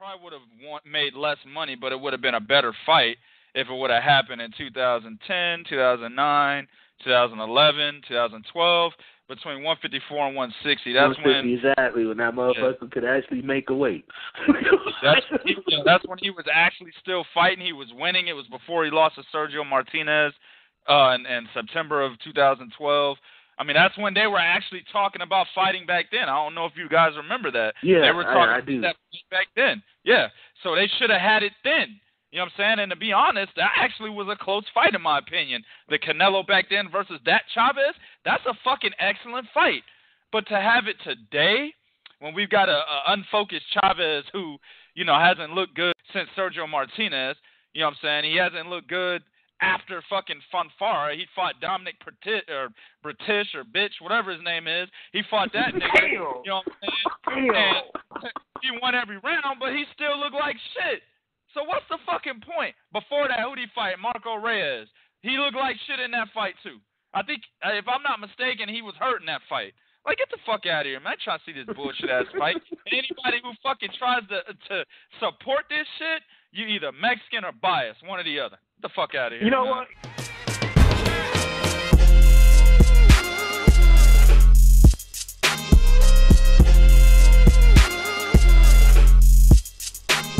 probably would have made less money, but it would have been a better fight if it would have happened in 2010, 2009, 2011, 2012, between 154 and 160. That's when exactly when that motherfucker could actually make a weight. That's when he was actually still fighting. He was winning. It was before he lost to Sergio Martinez in September of 2012. I mean, that's when they were actually talking about fighting back then. I don't know if you guys remember that. Yeah, they were talking I do. about that back then. Yeah, so they should have had it then. You know what I'm saying? And to be honest, that actually was a close fight in my opinion. The Canelo back then versus that Chavez, that's a fucking excellent fight. But to have it today, when we've got a unfocused Chavez who, you know, hasn't looked good since Sergio Martinez, you know what I'm saying? He hasn't looked good after fucking Fanfara. He fought Dominic British or bitch, whatever his name is. He fought that nigga. You know what I'm saying? And he won every round, but he still looked like shit. So what's the fucking point? Before that, who'd he fight? Marco Reyes. He looked like shit in that fight, too. I think, if I'm not mistaken, he was hurt in that fight. Like, get the fuck out of here, man. I'm trying to see this bullshit-ass fight. And anybody who fucking tries to support this shit, you either Mexican or biased, one or the other. Get the fuck out of here. You know man. what?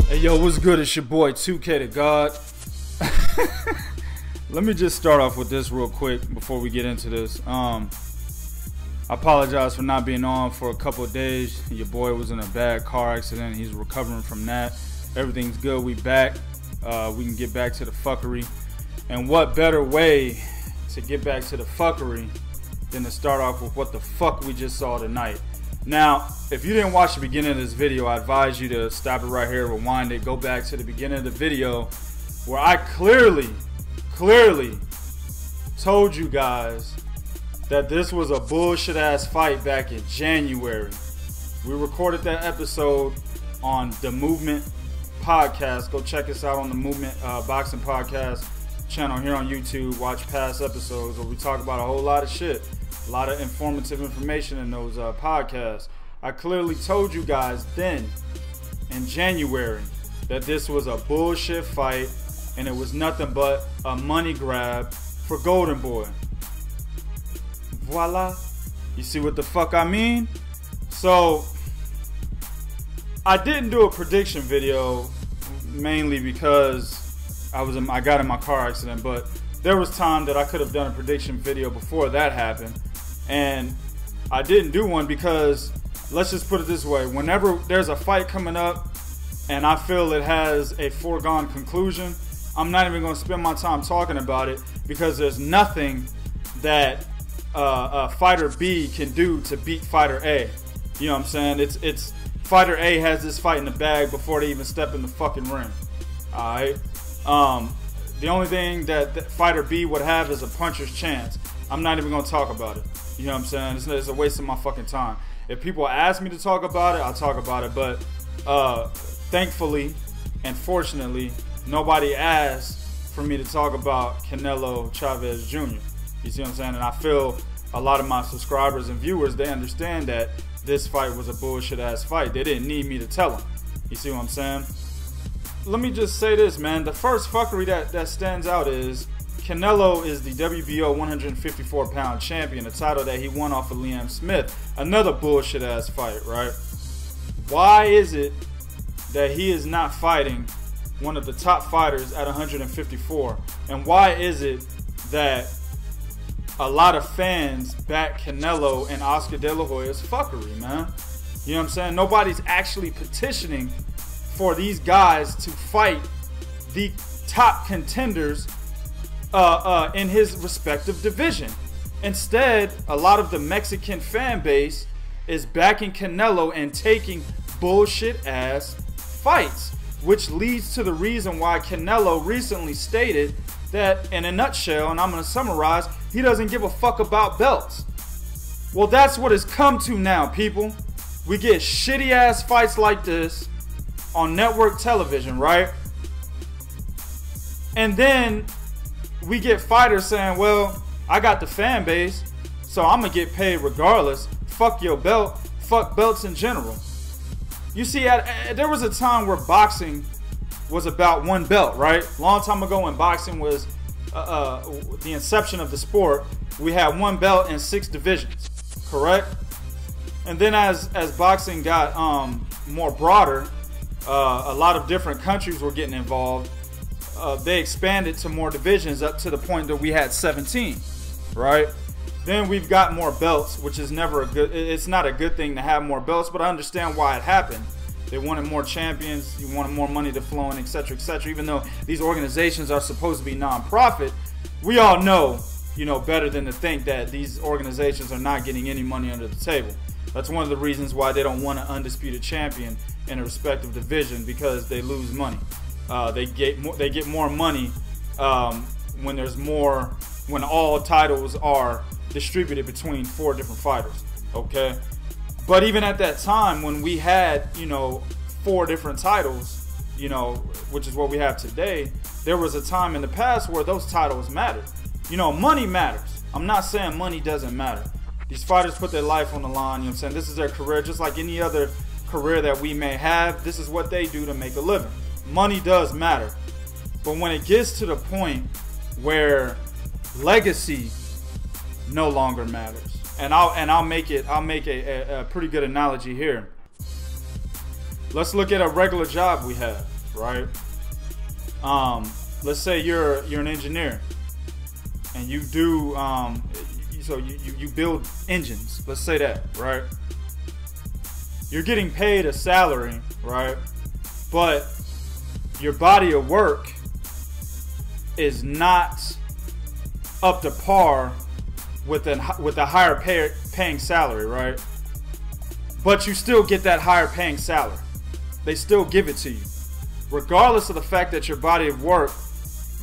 Hey, yo, what's good? It's your boy, 2K the God. Let me just start off with this real quick before we get into this. I apologize for not being on for a couple of days. Your boy was in a bad car accident. He's recovering from that. Everything's good. We back. We can get back to the fuckery. And what better way to get back to the fuckery than to start off with what the fuck we just saw tonight. Now, if you didn't watch the beginning of this video, I advise you to stop it right here, rewind it, go back to the beginning of the video where I clearly told you guys that this was a bullshit ass fight back in January. We recorded that episode on the Movement Podcast. Go check us out on the Movement Boxing Podcast channel here on YouTube. Watch past episodes where we talk about a whole lot of shit. A lot of informative information in those podcasts. I clearly told you guys then, in January, that this was a bullshit fight and it was nothing but a money grab for Golden Boy. Voila. You see what the fuck I mean? So, I didn't do a prediction video mainly because I got in my car accident, but there was time that I could have done a prediction video before that happened. And I didn't do one because, let's just put it this way, whenever there's a fight coming up and I feel it has a foregone conclusion, I'm not even going to spend my time talking about it because there's nothing that fighter B can do to beat fighter A. You know what I'm saying? It's fighter A has this fight in the bag before they even step in the fucking ring. Alright? The only thing that fighter B would have is a puncher's chance. I'm not even going to talk about it. You know what I'm saying? It's a waste of my fucking time. If people ask me to talk about it, I'll talk about it. But thankfully and fortunately, nobody asked for me to talk about Canelo Chavez Jr. You see what I'm saying? And I feel a lot of my subscribers and viewers, they understand that this fight was a bullshit ass fight. They didn't need me to tell them. You see what I'm saying? Let me just say this, man. The first fuckery that stands out is Canelo is the WBO 154-pound champion, a title that he won off of Liam Smith. Another bullshit-ass fight, right? Why is it that he is not fighting one of the top fighters at 154? And why is it that a lot of fans back Canelo and Oscar De La Hoya's fuckery, man? You know what I'm saying? Nobody's actually petitioning for these guys to fight the top contenders in his respective division. Instead, a lot of the Mexican fan base is backing Canelo and taking bullshit ass fights, which leads to the reason why Canelo recently stated that, in a nutshell, and I'm going to summarize, he doesn't give a fuck about belts. Well, that's what it's come to now, people. We get shitty ass fights like this on network television, right? And then we get fighters saying, well, I got the fan base, so I'm going to get paid regardless. Fuck your belt. Fuck belts in general. You see, there was a time where boxing was about one belt, right? Long time ago when boxing was the inception of the sport, we had one belt and 6 divisions, correct? And then as boxing got more broader, a lot of different countries were getting involved. They expanded to more divisions up to the point that we had 17, right? Then we've got more belts, which is never a good, it's not a good thing to have more belts, but I understand why it happened. They wanted more champions, you wanted more money to flow in, etc., etc. Even though these organizations are supposed to be non-profit, we all know, better than to think that these organizations are not getting any money under the table. That's one of the reasons why they don't want an undisputed champion in a respective division, because they lose money. They get more money when there's more, when all titles are distributed between 4 different fighters. Okay, but even at that time when we had 4 different titles, which is what we have today, there was a time in the past where those titles mattered. Money matters. I'm not saying money doesn't matter. These fighters put their life on the line, you know what I'm saying? This is their career, just like any other career that we may have. This is what they do to make a living. Money does matter. But when it gets to the point where legacy no longer matters, and I'll make a pretty good analogy here. Let's look at a regular job we have, right? Let's say you're an engineer and you do so you build engines, let's say that, right? You're getting paid a salary, right? But your body of work is not up to par with a higher paying salary, right? But you still get that higher paying salary. They still give it to you, regardless of the fact that your body of work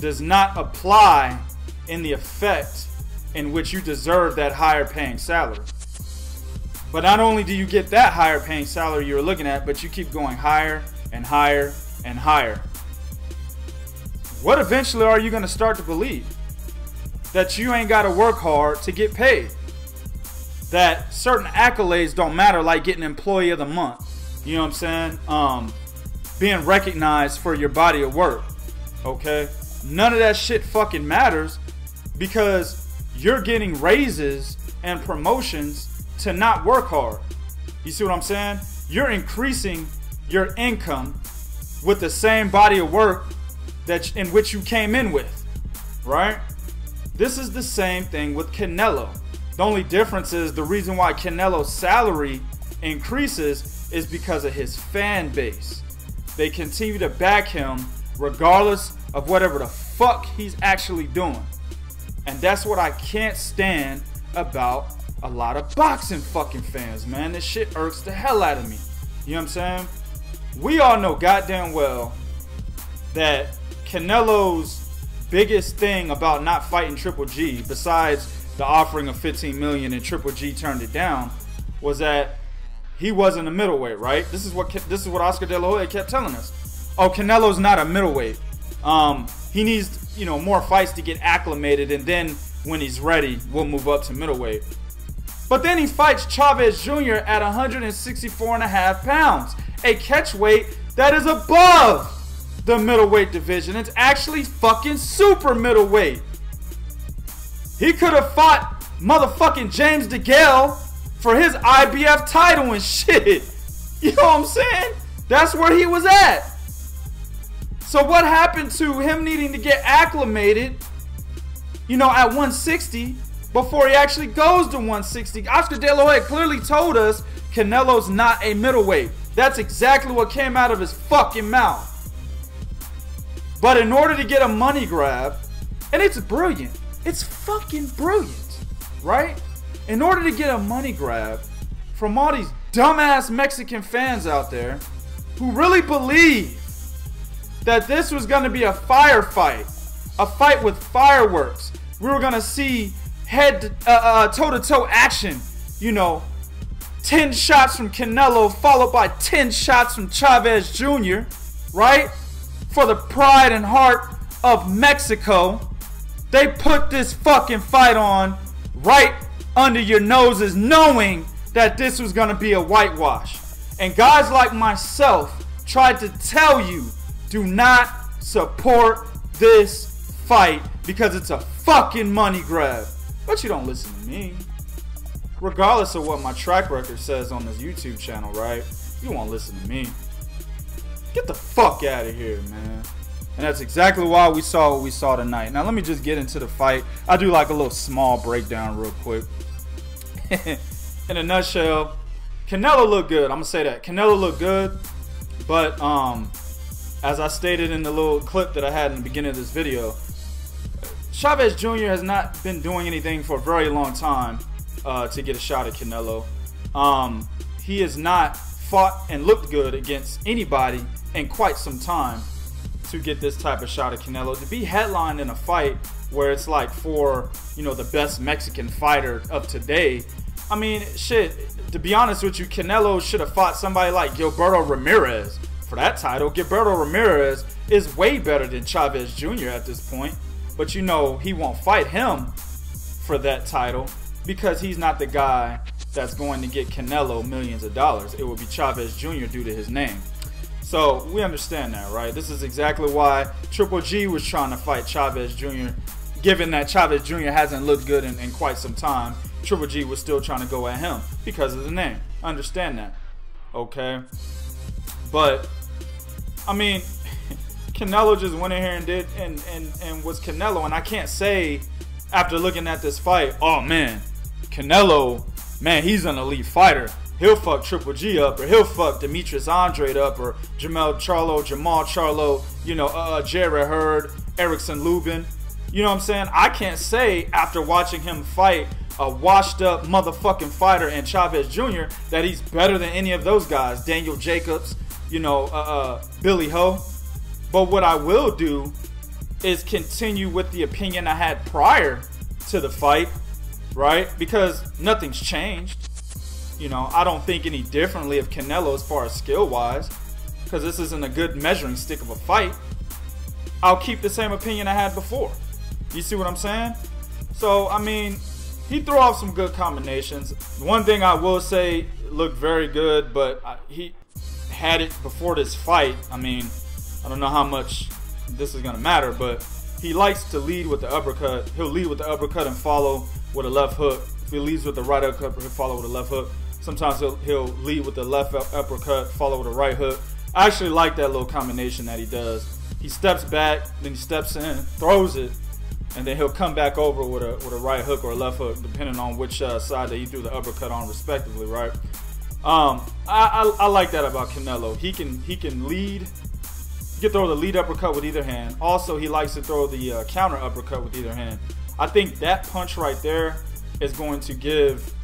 does not apply in the effect in which you deserve that higher paying salary. But not only do you get that higher paying salary you're looking at, but you keep going higher and higher and higher. What eventually are you going to start to believe? That you ain't got to work hard to get paid. That certain accolades don't matter, like getting Employee of the Month. You know what I'm saying? Being recognized for your body of work. Okay? None of that shit fucking matters, because you're getting raises and promotions to not work hard. You see what I'm saying? You're increasing your income with the same body of work in which you came in with, right? This is the same thing with Canelo. The only difference is the reason why Canelo's salary increases is because of his fan base. They continue to back him regardless of whatever the fuck he's actually doing. And that's what I can't stand about a lot of boxing fucking fans, man. This shit irks the hell out of me. You know what I'm saying? We all know goddamn well that Canelo's biggest thing about not fighting Triple G, besides the offering of $15 million and Triple G turned it down, was that he wasn't a middleweight, right? This is what Oscar De La Hoya kept telling us. Oh, Canelo's not a middleweight. He needs, more fights to get acclimated, and then when he's ready, we'll move up to middleweight. But then he fights Chavez Jr. at 164.5 pounds, a catch weight that is above the middleweight division. It's actually fucking super middleweight. He could have fought motherfucking James DeGale for his IBF title and shit. You know what I'm saying? That's where he was at. So what happened to him needing to get acclimated, at 160 before he actually goes to 160? Oscar De La Hoya clearly told us Canelo's not a middleweight. That's exactly what came out of his fucking mouth. But in order to get a money grab, and it's brilliant, it's fucking brilliant, right? In order to get a money grab from all these dumbass Mexican fans out there who really believe that this was going to be a firefight, a fight with fireworks. We were going to see toe-to-toe action, 10 shots from Canelo followed by 10 shots from Chavez Jr., right? For the pride and heart of Mexico. They put this fucking fight on right under your noses, knowing that this was going to be a whitewash. And guys like myself tried to tell you, do not support this fight because it's a fucking money grab. But you don't listen to me. Regardless of what my track record says on this YouTube channel, right? You won't listen to me. Get the fuck out of here, man. And that's exactly why we saw what we saw tonight. Now let me just get into the fight. I do like a little small breakdown real quick. In a nutshell, Canelo looked good. I'm gonna say that. Canelo looked good. But as I stated in the little clip that I had in the beginning of this video, Chavez Jr. has not been doing anything for a very long time to get a shot at Canelo. He has not fought and looked good against anybody in quite some time to get this type of shot at Canelo. To be headlined in a fight where it's like for, you know, the best Mexican fighter of today. I mean, shit, to be honest with you, Canelo should have fought somebody like Gilberto Ramirez for that title. Gilberto Ramirez is way better than Chavez Jr. at this point. But you know, he won't fight him for that title because he's not the guy that's going to get Canelo millions of dollars. It will be Chavez Jr. due to his name. So we understand that, right? This is exactly why Triple G was trying to fight Chavez Jr. Given that Chavez Jr. hasn't looked good in quite some time, Triple G was still trying to go at him because of the name. I understand that. Okay? But, I mean, Canelo just went in here and did and was Canelo. And I can't say, after looking at this fight, oh man, Canelo, man, he's an elite fighter. He'll fuck Triple G up, or he'll fuck Demetrius Andrade up, or Jamal Charlo, you know, Jarrett Hurd, Erickson Lubin. You know what I'm saying? I can't say after watching him fight a washed up motherfucking fighter and Chavez Jr. that he's better than any of those guys. Daniel Jacobs, you know, Billy Ho. But what I will do is continue with the opinion I had prior to the fight, right? Because nothing's changed. You know, I don't think any differently of Canelo as far as skill-wise, because this isn't a good measuring stick of a fight. I'll keep the same opinion I had before. You see what I'm saying? So, I mean, he threw off some good combinations. One thing I will say looked very good, but he had it before this fight. I mean, I don't know how much this is going to matter, but he likes to lead with the uppercut. He'll lead with the uppercut and follow with a left hook. If he leads with the right uppercut, he'll follow with a left hook. Sometimes he'll lead with the left uppercut, follow with a right hook. I actually like that little combination that he does. He steps back, then he steps in, throws it, and then he'll come back over with a right hook or a left hook, depending on which side that he threw the uppercut on, respectively, right? I like that about Canelo. He can lead. He can throw the lead uppercut with either hand. Also, he likes to throw the counter uppercut with either hand. I think that punch right there is going to give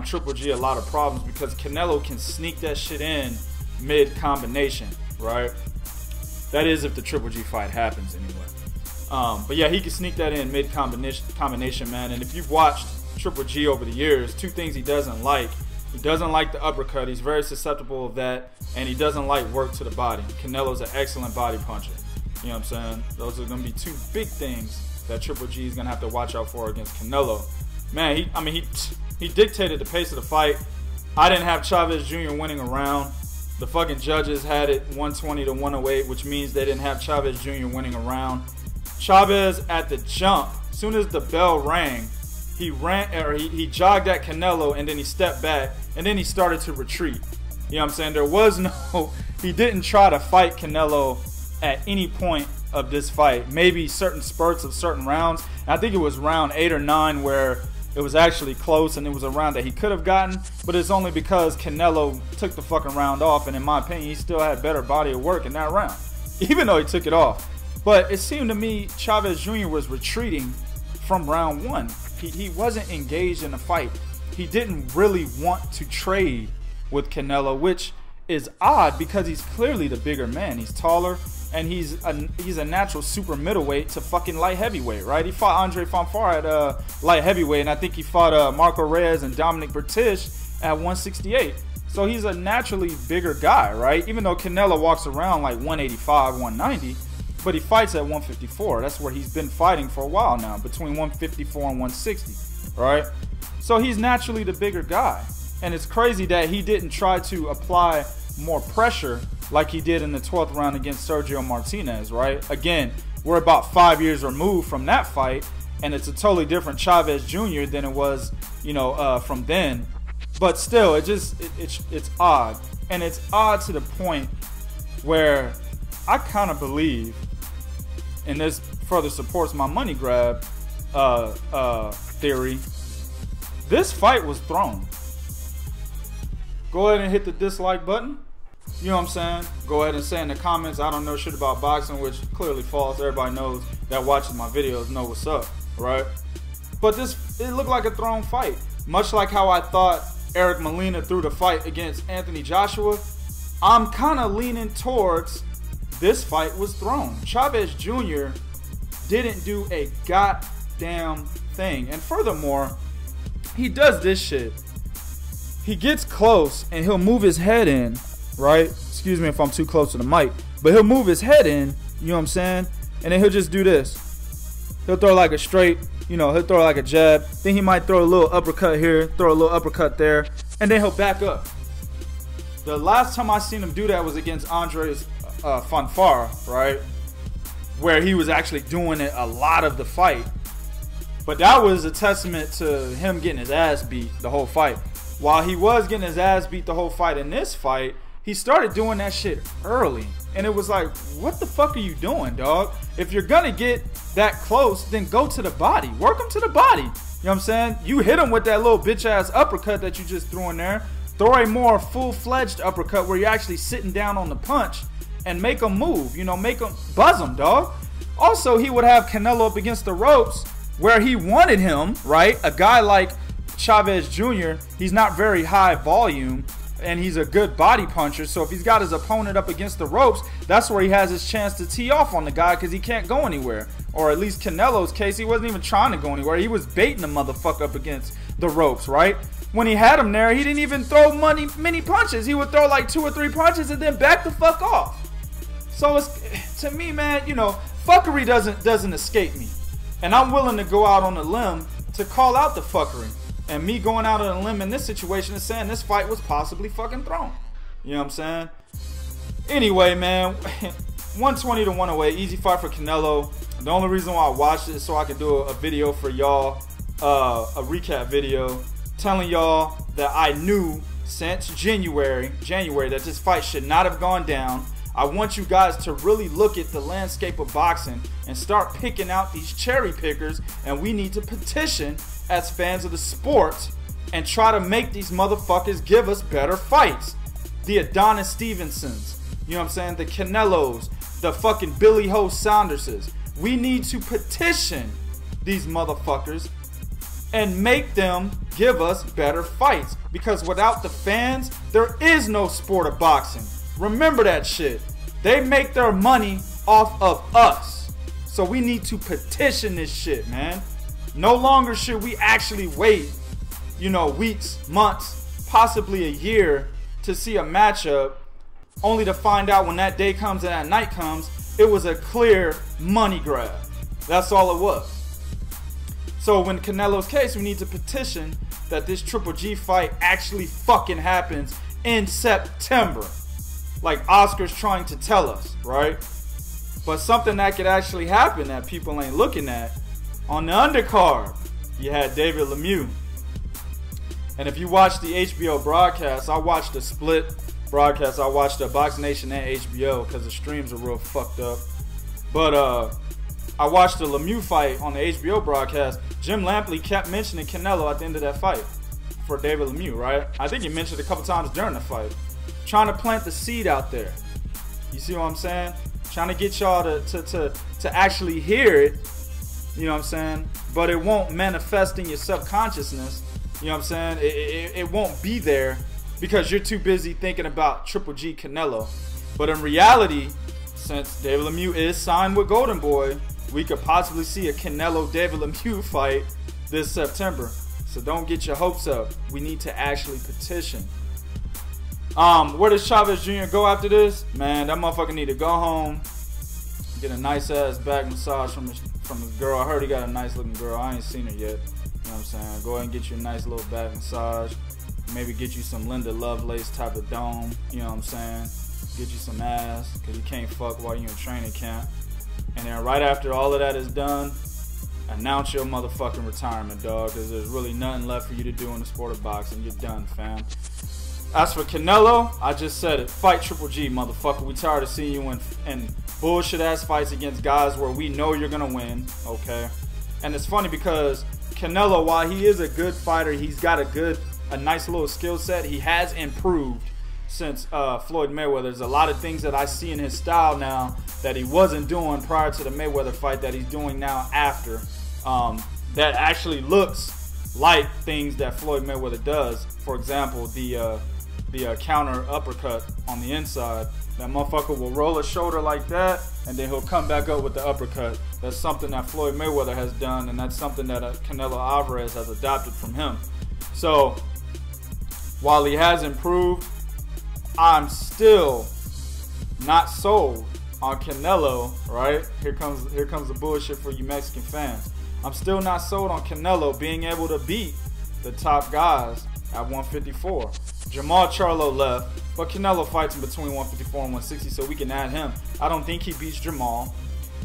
Triple G a lot of problems because Canelo can sneak that shit in mid-combination, right? That is if the Triple G fight happens anyway. But yeah, he can sneak that in mid-combination, man. And if you've watched Triple G over the years, two things he doesn't like. He doesn't like the uppercut. He's very susceptible of that. And he doesn't like work to the body. Canelo's an excellent body puncher. You know what I'm saying? Those are going to be two big things that Triple G is going to have to watch out for against Canelo. Man, he dictated the pace of the fight. I didn't have Chavez Jr. winning a round. The fucking judges had it 120 to 108, which means they didn't have Chavez Jr. winning a round. Chavez at the jump, as soon as the bell rang, he he jogged at Canelo and then he stepped back and then he started to retreat. You know what I'm saying? There was he didn't try to fight Canelo at any point of this fight. Maybe certain spurts of certain rounds. I think it was round 8 or 9 where it was actually close and it was a round that he could have gotten, but it's only because Canelo took the fucking round off, and in my opinion, he still had better body of work in that round, even though he took it off. But it seemed to me Chavez Jr. was retreating from round 1. He wasn't engaged in the fight. He didn't really want to trade with Canelo, which is odd because he's clearly the bigger man. He's taller, and he's a natural super middleweight to fucking light heavyweight, right? He fought Andre Fonfara at light heavyweight, and I think he fought Marco Reyes and Dominic Bertish at 168. So he's a naturally bigger guy, right? Even though Canelo walks around like 185, 190, but he fights at 154. That's where he's been fighting for a while now, between 154 and 160, right? So he's naturally the bigger guy. And it's crazy that he didn't try to apply more pressure like he did in the 12th round against Sergio Martinez, right? Again, we're about 5 years removed from that fight, and it's a totally different Chavez Jr. than it was, from then. But still, it's odd. And it's odd to the point where I kind of believe, and this further supports my money grab theory, this fight was thrown. Go ahead and hit the dislike button. You know what I'm saying? Go ahead and say in the comments, I don't know shit about boxing, which clearly false. Everybody knows that watches my videos know what's up, right? But it looked like a thrown fight. Much like how I thought Eric Molina threw the fight against Anthony Joshua, I'm kind of leaning towards this fight was thrown. Chavez Jr. didn't do a goddamn thing. And furthermore, he does this shit. He gets close and he'll move his head in, right? Excuse me if I'm too close to the mic. But he'll move his head in, you know what I'm saying? And then he'll just do this. He'll throw like a straight, he'll throw like a jab. Then he might throw a little uppercut here, throw a little uppercut there. And then he'll back up. The last time I seen him do that was against Andres Fonfara, right? Where he was actually doing it a lot of the fight. But that was a testament to him getting his ass beat the whole fight. While he was getting his ass beat the whole fight in this fight, he started doing that shit early. And it was like, what the fuck are you doing, dog? If you're gonna get that close, then go to the body. Work him to the body. You know what I'm saying? You hit him with that little bitch ass uppercut that you just threw in there. Throw a more full-fledged uppercut where you're actually sitting down on the punch and make him move. Make him buzz him, dog. Also, he would have Canelo up against the ropes where he wanted him, right? A guy like Chavez Jr., he's not very high volume, and he's a good body puncher. So if he's got his opponent up against the ropes, that's where he has his chance to tee off on the guy because he can't go anywhere. Or at least Canelo's case, he wasn't even trying to go anywhere. He was baiting the motherfucker up against the ropes, right? When he had him there, he didn't even throw many punches. He would throw like 2 or 3 punches and then back the fuck off. So it's, to me, man, fuckery doesn't escape me. And I'm willing to go out on a limb to call out the fuckery. And me going out on a limb in this situation is saying this fight was possibly fucking thrown. You know what I'm saying? Anyway, man, 120 to 108, easy fight for Canelo. The only reason why I watched it is so I could do a video for y'all, a recap video, telling y'all that I knew since January that this fight should not have gone down. I want you guys to really look at the landscape of boxing and start picking out these cherry pickers, and we need to petition as fans of the sport and try to make these motherfuckers give us better fights. The Adonis Stevensons, you know what I'm saying? The Canelos, the fucking Billy Ho Saunderses. We need to petition these motherfuckers and make them give us better fights, because without the fans, there is no sport of boxing. Remember that shit. They make their money off of us. So we need to petition this shit, man. No longer should we actually wait, weeks, months, possibly a year to see a matchup, only to find out when that day comes and that night comes, it was a clear money grab. That's all it was. So in Canelo's case, we need to petition that this Triple G fight actually fucking happens in September. Like Oscar's trying to tell us, right? But something that could actually happen that people ain't looking at. On the undercard, you had David Lemieux. And if you watch the HBO broadcast, I watched the split broadcast. I watched the Box Nation and HBO because the streams are real fucked up. But I watched the Lemieux fight on the HBO broadcast. Jim Lampley kept mentioning Canelo at the end of that fight for David Lemieux, right? I think he mentioned it a couple times during the fight. Trying to plant the seed out there. You see what I'm saying? Trying to get y'all to actually hear it. You know what I'm saying? But it won't manifest in your subconsciousness. You know what I'm saying? It won't be there because you're too busy thinking about Triple G Canelo. But in reality, since David Lemieux is signed with Golden Boy, we could possibly see a Canelo-David Lemieux fight this September. So don't get your hopes up. We need to actually petition. Where does Chavez Jr. go after this? Man, that motherfucker need to go home, get a nice ass back massage from his girl. I heard he got a nice looking girl. I ain't seen her yet. You know what I'm saying? Go ahead and get you a nice little back massage. Maybe get you some Linda Lovelace type of dome. You know what I'm saying? Get you some ass, because you can't fuck while you're in training camp. And then right after all of that is done, announce your motherfucking retirement, dog, because there's really nothing left for you to do in the sport of boxing. You're done, fam. As for Canelo, I just said it. Fight Triple G, motherfucker. We tired of seeing you in bullshit-ass fights against guys where we know you're going to win, okay? And it's funny because Canelo, while he is a good fighter, he's got a nice little skill set. He has improved since Floyd Mayweather. There's a lot of things that I see in his style now that he wasn't doing prior to the Mayweather fight that he's doing now after. That actually looks like things that Floyd Mayweather does. For example, the counter uppercut on the inside. That motherfucker will roll his shoulder like that, and then he'll come back up with the uppercut. That's something that Floyd Mayweather has done, and that's something that Canelo Alvarez has adopted from him. So, while he has improved, I'm still not sold on Canelo, right? Here comes the bullshit for you Mexican fans. I'm still not sold on Canelo being able to beat the top guys at 154. Jamal Charlo left, but Canelo fights in between 154 and 160, so we can add him. I don't think he beats Jamal.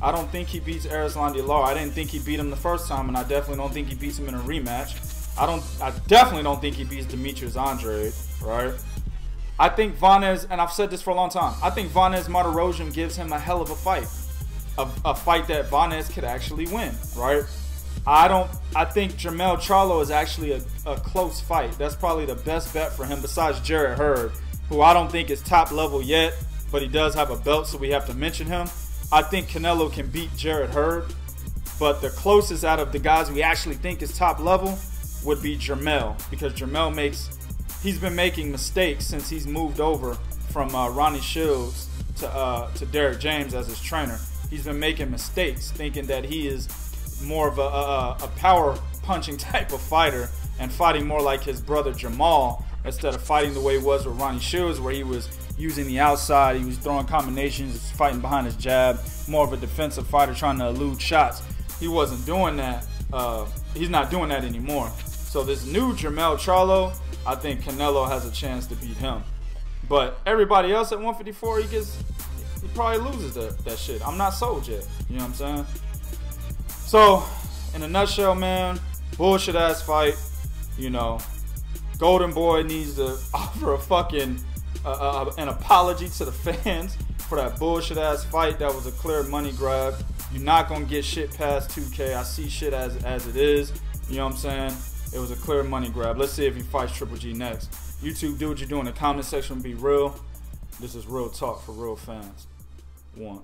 I don't think he beats Erislandy Lara. I didn't think he beat him the first time, and I definitely don't think he beats him in a rematch. I definitely don't think he beats Demetrius Andrade, right? I think Vanez, and I've said this for a long time, I think Vanez Martirosyan gives him a hell of a fight. A fight that Vanez could actually win, right? I think Jermell Charlo is actually a close fight. That's probably the best bet for him besides Jarrett Hurd, who I don't think is top level yet, but he does have a belt, so we have to mention him. I think Canelo can beat Jarrett Hurd, but the closest out of the guys we actually think is top level would be Jermell, because Jermell he's been making mistakes since he's moved over from Ronnie Shields to Derek James as his trainer. He's been making mistakes, thinking that he is more of a power punching type of fighter and fighting more like his brother Jamal instead of fighting the way he was with Ronnie Shields, where he was using the outside, he was throwing combinations, fighting behind his jab, more of a defensive fighter trying to elude shots. He wasn't doing that. He's not doing that anymore. So this new Jermell Charlo, I think Canelo has a chance to beat him. But everybody else at 154, he probably loses that shit. I'm not sold yet. You know what I'm saying? So, in a nutshell, man, bullshit ass fight. You know, Golden Boy needs to offer a fucking an apology to the fans for that bullshit ass fight. That was a clear money grab. You're not gonna get shit past 2K. I see shit as it is. You know what I'm saying? It was a clear money grab. Let's see if he fights Triple G next. YouTube, do what you do in the comment section. Be real. This is real talk for real fans. 1.